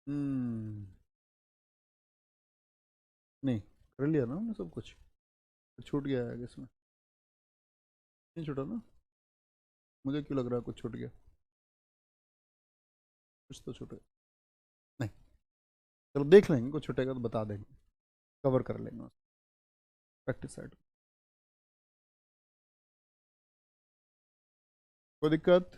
हम्म, नहीं, कर लिया ना हमने सब कुछ, छूट गया है इसमें, नहीं छूटा ना? मुझे क्यों लग रहा है कुछ छूट गया, कुछ तो छूट गया नहीं। चलो देख लेंगे, कुछ छूटेगा तो बता देंगे, कवर कर लेंगे प्रैक्टिस साइड। कोई दिक्कत?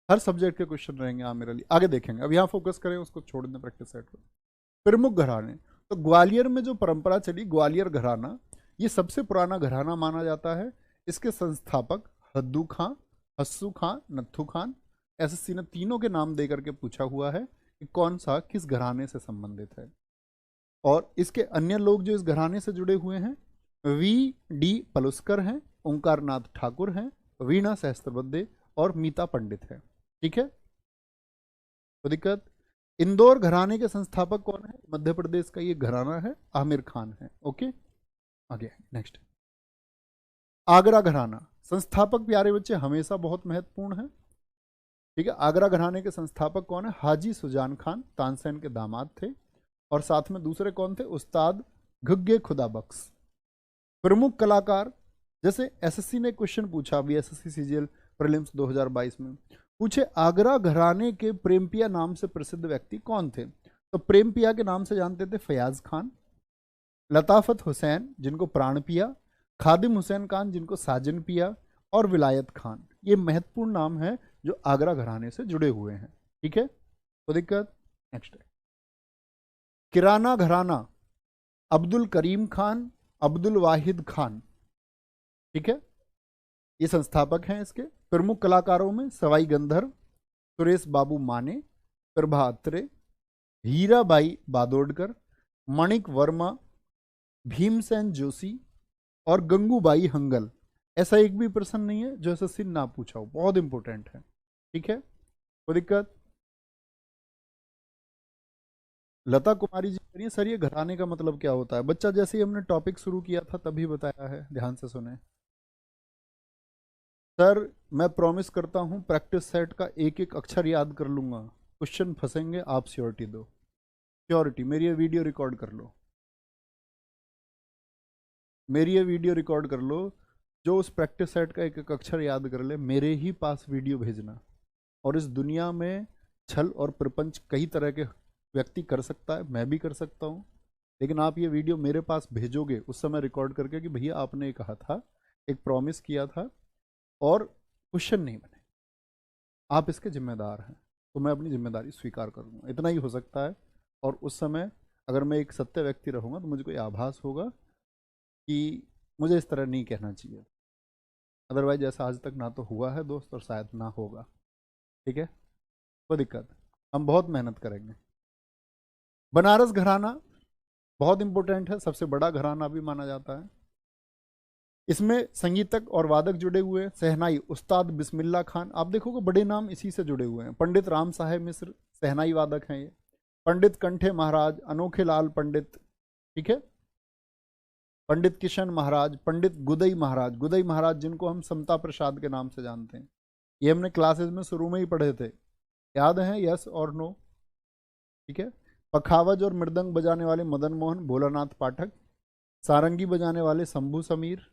हर सब्जेक्ट के क्वेश्चन रहेंगे हाँ मेरे लिए, आगे देखेंगे, अब यहाँ फोकस करें, उसको छोड़ दें प्रैक्टिस सेट को। प्रमुख घराने, तो ग्वालियर में जो परंपरा चली, ग्वालियर घराना, ये सबसे पुराना घराना माना जाता है। इसके संस्थापक हद्दू खां, हस्सू खां, नत्थू खान, एसएससी ने तीनों के नाम दे करके पूछा हुआ है कि कौन सा किस घराने से संबंधित है। और इसके अन्य लोग जो इस घराने से जुड़े हुए हैं, वी डी पलुस्कर हैं, ओंकार नाथ ठाकुर हैं, वीणा सहस्त्रबुद्धे और मीता पंडित है। ठीक है, तो दिक्कत। इंदौर घराने के संस्थापक कौन है? मध्य प्रदेश का ये घराना है, आमिर खान है। ओके, आगे नेक्स्ट। आगरा घराना, संस्थापक प्यारे बच्चे हमेशा बहुत महत्वपूर्ण है। ठीक है, आगरा घराने के संस्थापक कौन है? हाजी सुजान खान, तानसेन के दामाद थे। और साथ में दूसरे कौन थे? उस्ताद घुग्गे खुदा बख्श। प्रमुख कलाकार, जैसे एसएससी ने क्वेश्चन पूछा अभी, एसएससी सीजीएल प्रीलिम्स 2022 में पूछे, आगरा घराने के प्रेमपिया नाम से प्रसिद्ध व्यक्ति कौन थे? तो प्रेमपिया के नाम से जानते थे फयाज खान, लताफत हुसैन जिनको प्राण पिया, खादिम हुसैन खान जिनको साजन पिया, और विलायत खान। ये महत्वपूर्ण नाम है जो आगरा घराने से जुड़े हुए हैं। ठीक है, तो दिक्कत। नेक्स्ट है किराना घराना, अब्दुल करीम खान, अब्दुल वाहिद खान। ठीक है, ये संस्थापक हैं इसके। प्रमुख कलाकारों में सवाई गंधर्व, सुरेश बाबू माने, प्रभा अत्रे, हीराबाई बादोडकर, मणिक वर्मा, भीमसेन जोशी और गंगूबाई हंगल। ऐसा एक भी प्रश्न नहीं है जो एसएससी ना पूछा हो, बहुत इंपॉर्टेंट है। ठीक है, कोई दिक्कत? लता कुमारी जी करिए, सर ये घराने का मतलब क्या होता है? बच्चा जैसे ही हमने टॉपिक शुरू किया था तभी बताया है, ध्यान से सुने। सर मैं प्रॉमिस करता हूं प्रैक्टिस सेट का एक एक अक्षर याद कर लूंगा, क्वेश्चन फंसेंगे, आप श्योरिटी दो, श्योरिटी। मेरी ये वीडियो रिकॉर्ड कर लो, मेरी ये वीडियो रिकॉर्ड कर लो। जो उस प्रैक्टिस सेट का एक एक अक्षर याद कर ले, मेरे ही पास वीडियो भेजना। और इस दुनिया में छल और प्रपंच कई तरह के व्यक्ति कर सकता है, मैं भी कर सकता हूँ, लेकिन आप ये वीडियो मेरे पास भेजोगे उस समय रिकॉर्ड करके कि भैया आपने ये कहा था, एक प्रॉमिस किया था और क्वेश्चन नहीं बने, आप इसके जिम्मेदार हैं, तो मैं अपनी जिम्मेदारी स्वीकार करूँगा। इतना ही हो सकता है। और उस समय अगर मैं एक सत्य व्यक्ति रहूँगा तो मुझे कोई आभास होगा कि मुझे इस तरह नहीं कहना चाहिए। अदरवाइज ऐसा आज तक ना तो हुआ है दोस्त, और शायद ना होगा। ठीक है, कोई दिक्कत, हम बहुत मेहनत करेंगे। बनारस घराना बहुत इंपॉर्टेंट है, सबसे बड़ा घराना भी माना जाता है। इसमें संगीतक और वादक जुड़े हुए हैं। सहनाई उस्ताद बिस्मिल्ला खान, आप देखोगे बड़े नाम इसी से जुड़े हुए हैं। पंडित राम साहेब मिश्र सहनाई वादक हैं ये। पंडित कंठे महाराज, अनोखे लाल पंडित। ठीक है, पंडित किशन महाराज, पंडित गुदई महाराज, गुदई महाराज जिनको हम समता प्रसाद के नाम से जानते हैं। ये हमने क्लासेस में शुरू में ही पढ़े थे, याद है? यस और नो? ठीक है, पखावज और मृदंग बजाने वाले मदन मोहन भोलानाथ पाठक, सारंगी बजाने वाले शंभू समीर।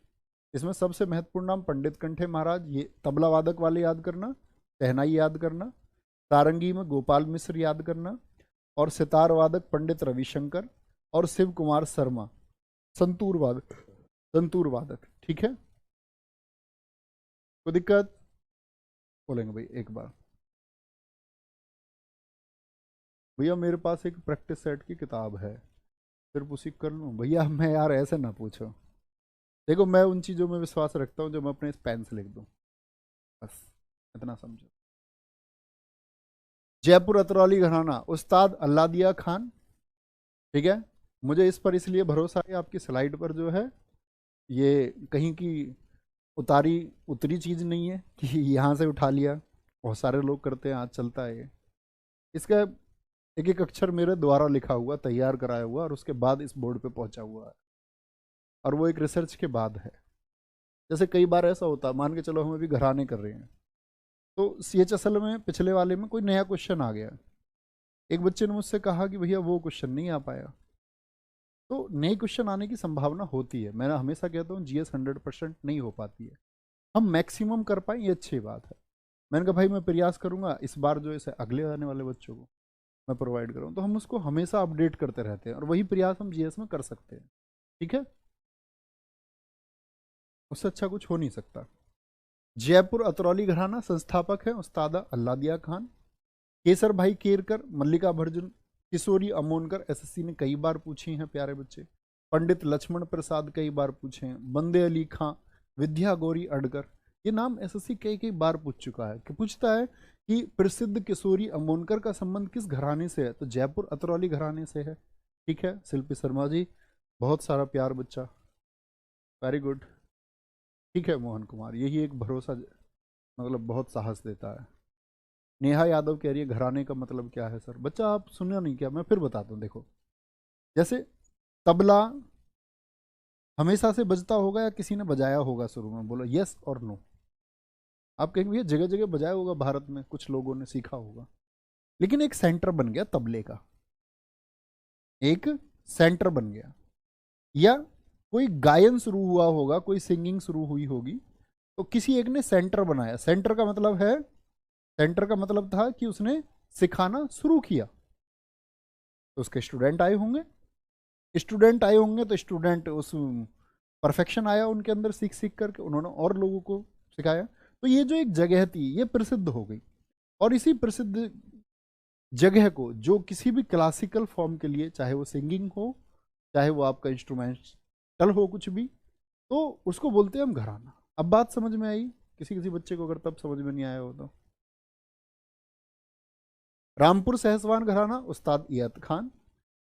इसमें सबसे महत्वपूर्ण नाम पंडित कंठे महाराज, ये तबला वादक वाले याद करना, सहनाई याद करना, सारंगी में गोपाल मिश्र याद करना, और सितार वादक पंडित रविशंकर, और शिव कुमार शर्मा संतूर वादक, संतूर वादक। ठीक है, कोई दिक्कत? बोलेंगे भाई एक बार, भैया मेरे पास एक प्रैक्टिस सेट की किताब है, सिर्फ उसी कर लूँ? भैया मैं यार ऐसे ना पूछो, देखो मैं उन चीज़ों में विश्वास रखता हूँ जो मैं अपने इस पेन से लिख दूँ, बस इतना समझो। जयपुर अतरौली घराना, उस्ताद अल्लादिया खान। ठीक है, मुझे इस पर इसलिए भरोसा है, आपकी स्लाइड पर जो है ये कहीं की उतारी उतरी चीज़ नहीं है कि यहाँ से उठा लिया, बहुत सारे लोग करते हैं, आज चलता है ये। इसका एक एक अक्षर मेरे द्वारा लिखा हुआ, तैयार कराया हुआ, और उसके बाद इस बोर्ड पे पहुंचा हुआ है, और वो एक रिसर्च के बाद है। जैसे कई बार ऐसा होता है, मान के चलो हम अभी घराने कर रहे हैं, तो CHSL में पिछले वाले में कोई नया क्वेश्चन आ गया, एक बच्चे ने मुझसे कहा कि भैया वो क्वेश्चन नहीं आ पाया। तो नए क्वेश्चन आने की संभावना होती है, मैं हमेशा कहता हूँ GS 100% नहीं हो पाती है, हम मैक्सिमम कर पाए ये अच्छी बात है। मैंने कहा भाई मैं प्रयास करूंगा इस बार जो इसे अगले आने वाले बच्चों को मैं प्रोवाइड करूँ, तो हम उसको हमेशा अपडेट करते रहते हैं, और वही प्रयास हम GS में कर सकते हैं। ठीक है, उससे अच्छा कुछ हो नहीं सकता। जयपुर अतरौली घराना, संस्थापक है उस्ताद अल्लादिया खान। केसर भाई केरकर, मल्लिका भर्जन, किशोरी अमोनकर, SSC ने कई बार पूछी हैं प्यारे बच्चे। पंडित लक्ष्मण प्रसाद कई बार पूछे हैं। बंदे अली खां, विद्या गौरी अडकर, ये नाम SSC कई कई बार पूछ चुका है, कि पूछता है कि प्रसिद्ध किशोरी अमोनकर का संबंध किस घराने से है, तो जयपुर अतरौली घराने से है। ठीक है, शिल्पी शर्मा जी, बहुत सारा प्यार बच्चा, वेरी गुड। ठीक है मोहन कुमार, यही एक भरोसा मतलब बहुत साहस देता है। नेहा यादव कह रही है घराने का मतलब क्या है सर? बच्चा आप सुना नहीं क्या? मैं फिर बताता हूँ, देखो, जैसे तबला हमेशा से बजता होगा या किसी ने बजाया होगा शुरू में, बोलो यस और नो। आप कहेंगे भैया जगह जगह बजाया होगा, भारत में कुछ लोगों ने सीखा होगा, लेकिन एक सेंटर बन गया तबले का, एक सेंटर बन गया। या कोई गायन शुरू हुआ होगा, कोई सिंगिंग शुरू हुई होगी, तो किसी एक ने सेंटर बनाया। सेंटर का मतलब है, सेंटर का मतलब था कि उसने सिखाना शुरू किया, तो उसके स्टूडेंट आए होंगे, स्टूडेंट आए होंगे तो स्टूडेंट उस परफेक्शन आया उनके अंदर, सीख सीख करके उन्होंने और लोगों को सिखाया। तो ये जो एक जगह थी ये प्रसिद्ध हो गई, और इसी प्रसिद्ध जगह को जो किसी भी क्लासिकल फॉर्म के लिए, चाहे वो सिंगिंग हो, चाहे वो आपका इंस्ट्रूमेंटल हो, कुछ भी, तो उसको बोलते हैं हम घराना। अब बात समझ में आई किसी किसी बच्चे को, अगर तब समझ में नहीं आया हो तो। रामपुर सहसवान घराना, उस्ताद इयत खान,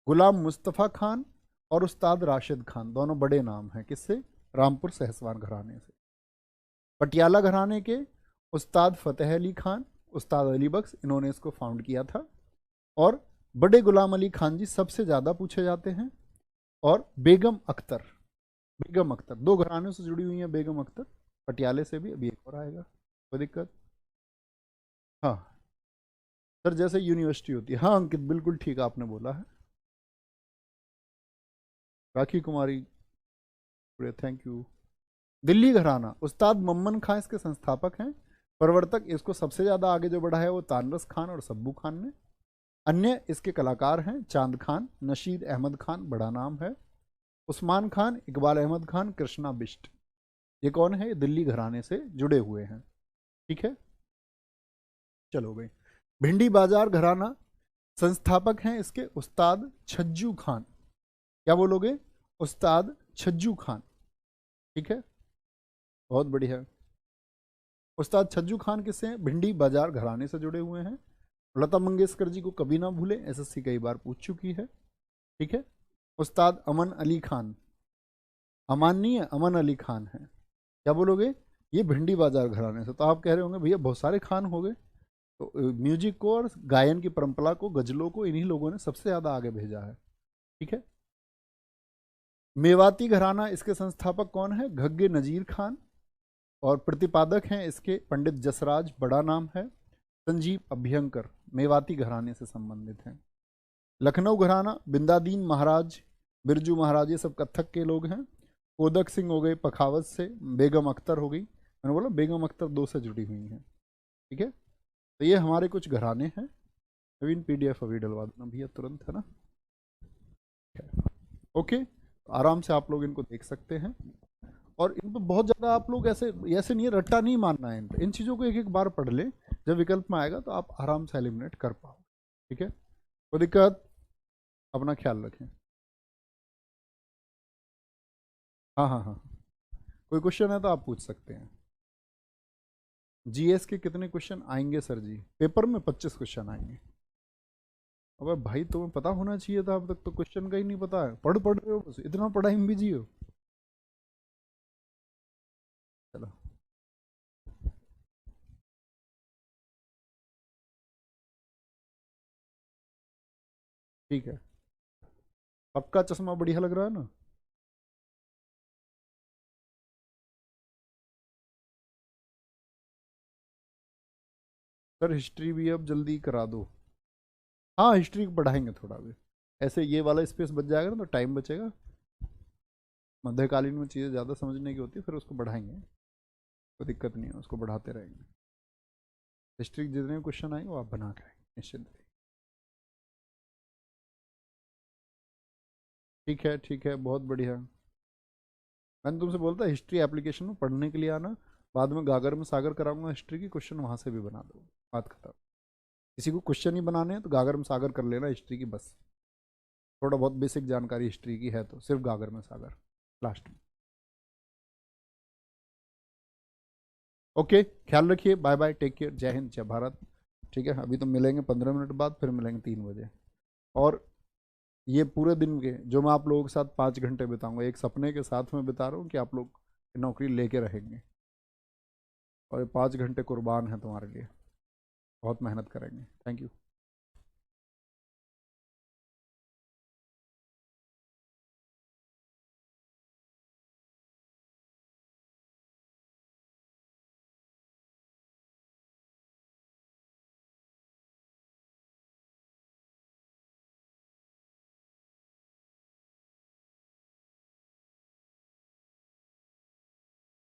गुलाम मुस्तफ़ा खान और उस्ताद राशिद खान, दोनों बड़े नाम हैं किससे? रामपुर सहसवान घराने से। पटियाला घराने के उस्ताद फतेह अली खान, उस्ताद अली बख्श, इन्होंने इसको फाउंड किया था। और बड़े गुलाम अली खान जी सबसे ज़्यादा पूछे जाते हैं। और बेगम अख्तर, बेगम अख्तर दो घरानों से जुड़ी हुई हैं, बेगम अख्तर पटियाले से भी, अभी एक और आएगा, कोई दिक्कत? हाँ सर, जैसे यूनिवर्सिटी होती है, हाँ अंकित बिल्कुल ठीक आपने बोला है। राखी कुमारी, थैंक यू। दिल्ली घराना, उस्ताद मम्मन खां इसके संस्थापक हैं। प्रवर्तक इसको सबसे ज़्यादा आगे जो बढ़ा है वो तानरस खान और सब्बू खान ने। अन्य इसके कलाकार हैं चांद खान, नशीद अहमद खान, बड़ा नाम है, उस्मान खान, इकबाल अहमद खान, कृष्णा बिष्ट। ये कौन है? ये दिल्ली घराने से जुड़े हुए हैं। ठीक है, चलो भाई। भिंडी बाजार घराना, संस्थापक हैं इसके उस्ताद छज्जू खान। क्या बोलोगे? उस्ताद छज्जू खान। ठीक है, बहुत बढ़िया। उस्ताद छज्जू खान किससे हैं? भिंडी बाजार घराने से जुड़े हुए हैं। लता मंगेशकर जी को कभी ना भूलें, SSC कई बार पूछ चुकी है। ठीक है, उस्ताद अमन अली खान, अमान नहीं है, अमन अली खान है। क्या बोलोगे? ये भिंडी बाजार घराने से। तो आप कह रहे होंगे भैया बहुत सारे खान हो गए, तो म्यूजिक को और गायन की परंपरा को, गजलों को इन्हीं लोगों ने सबसे ज़्यादा आगे भेजा है। ठीक है, मेवाती घराना, इसके संस्थापक कौन है? घग्गे नजीर खान। और प्रतिपादक हैं इसके पंडित जसराज, बड़ा नाम है। संजीव अभ्यंकर, मेवाती घराने से संबंधित हैं। लखनऊ घराना, बिंदादीन महाराज, बिरजू महाराज, ये सब कत्थक के लोग हैं। कोदक सिंह हो गए पखावत से। बेगम अख्तर हो गई, मैंने बोला बेगम अख्तर दो से जुड़ी हुई हैं। ठीक है, तो ये हमारे कुछ घराने हैं। नवीन PDF अभी डलवा देना भैया तुरंत, है ना? ओके, आराम से आप लोग इनको देख सकते हैं, और इन पर बहुत ज़्यादा आप लोग ऐसे ऐसे नहीं है, रट्टा नहीं मानना है इन पर। इन चीज़ों को एक एक बार पढ़ ले, जब विकल्प में आएगा तो आप आराम से एलिमिनेट कर पाओ। ठीक है, कोई दिक्कत? अपना ख्याल रखें। हाँ हाँ हाँ, कोई क्वेश्चन है तो आप पूछ सकते हैं। GS के कितने क्वेश्चन आएंगे सर जी? पेपर में 25 क्वेश्चन आएंगे। अबे भाई तुम्हें पता होना चाहिए था, अब तक तो क्वेश्चन का ही नहीं पता है, पढ़ पढ़ रहे हो बस, इतना पढ़ाई में बिजी हो। चलो। ठीक है, पक्का चश्मा बढ़िया लग रहा है ना? सर हिस्ट्री भी अब जल्दी करा दो। हाँ हिस्ट्री बढ़ाएंगे थोड़ा भी, ऐसे ये वाला स्पेस बच जाएगा ना तो टाइम बचेगा। मध्यकालीन में चीज़ें ज़्यादा समझने की होती है, फिर उसको बढ़ाएंगे, कोई दिक्कत नहीं है, उसको बढ़ाते रहेंगे। हिस्ट्री के जितने क्वेश्चन आएंगे वो आप बना के आएंगे निश्चिंत रहिए। ठीक है ठीक है, बहुत बढ़िया। मैंने तुमसे बोलता हिस्ट्री एप्लीकेशन में पढ़ने के लिए आना, बाद में गागर में सागर कराऊंगा हिस्ट्री की, क्वेश्चन वहाँ से भी बना दो, बात खत्म। किसी को क्वेश्चन ही बनाने हैं तो गागर में सागर कर लेना हिस्ट्री की बस। थोड़ा बहुत बेसिक जानकारी हिस्ट्री की है तो सिर्फ गागर में सागर लास्ट में। ओके, ख्याल रखिए, बाय बाय, टेक केयर, जय हिंद जय भारत। ठीक है, अभी तो मिलेंगे 15 मिनट बाद, फिर मिलेंगे 3 बजे। और ये पूरे दिन के जो मैं आप लोगों के साथ 5 घंटे बिताऊंगा, एक सपने के साथ में बिता रहा हूँ कि आप लोग नौकरी लेके रहेंगे, और ये 5 घंटे कुर्बान है तुम्हारे लिए, बहुत मेहनत करेंगे। Thank you.